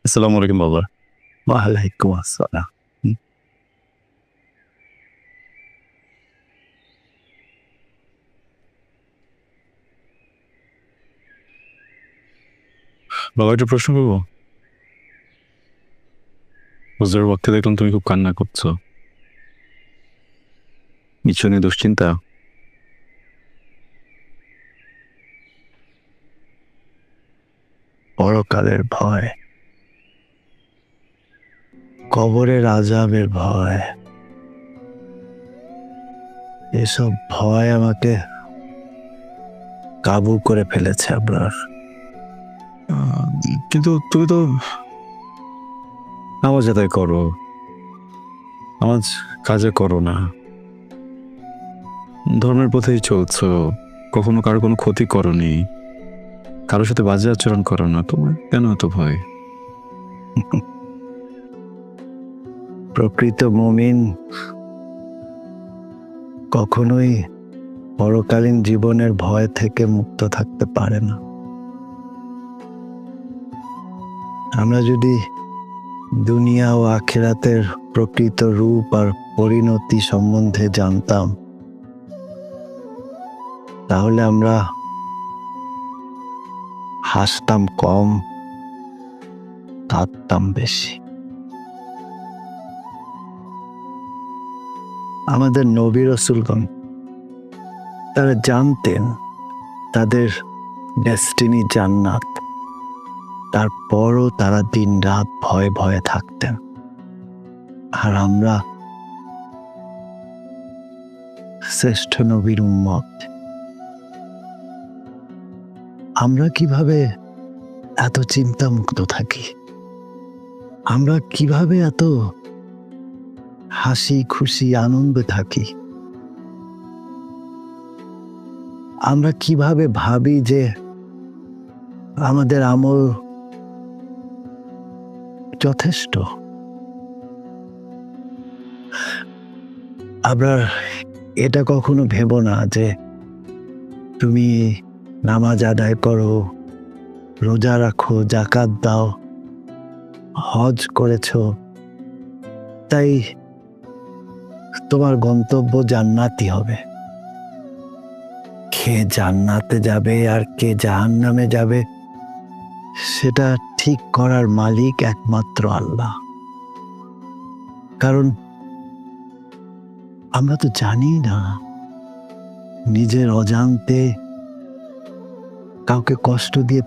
আসসালামু আলাইকুম বাবা। ওয়ালাইকুম আসসালাম। বাবা একটা প্রশ্ন করবো? হুজুরের ওয়াক্তে দেখলাম তুমি খুব কান্না করছো। কিছু নিয়ে দুশ্চিন্তা? পরকালের ভয়, কবরের আযাবের ভয়, এসব ভয় আমাকে কাবু করে ফেলেছে আপনার। কিন্তু তুমি তো নামাজ আদায় করো, নামাজ কাজে করো না, ধর্মের পথেই চলছো, কখনো কারো কোনো ক্ষতি করনি, কারোর সাথে বাজে আচরণ করো না, তোমার কেন এত ভয়? প্রকৃত মুমিন কখনোই পরকালীন জীবনের ভয় থেকে মুক্ত থাকতে পারে না। আমরা যদি দুনিয়া ও আখিরাতের প্রকৃত রূপ আর পরিণতি সম্বন্ধে জানতাম, তাহলে আমরা হাসতাম কম, কাঁদতাম বেশি। আমাদের নবী রাসূলগণ তারা জানতেন তাদের ডেস্টিনি জান্নাত, তারপরও তারা দিন রাত ভয়ে ভয়ে থাকতেন। আর আমরা শ্রেষ্ঠ নবীর উম্মত, আমরা কিভাবে এত চিন্তামুক্ত থাকি? আমরা কিভাবে এত হাসি খুশি আনন্দে থাকি? আমরা কিভাবে ভাবি যে আমাদের আমল যথেষ্ট? আমরা এটা কখনো ভেবো না যে তুমি নামাজ আদায় করো, রোজা রাখো, যাকাত দাও, হজ করেছো, তাই তোমার গন্তব্য জান্নাতি হবে। কে জান্নাতে যাবে আর কে জাহান্নামে যাবে সেটা ঠিক করার মালিক একমাত্র আল্লাহ। কারণ আমরা তো জানি না, নিজের অজান্তে কাউকে কষ্ট দিয়ে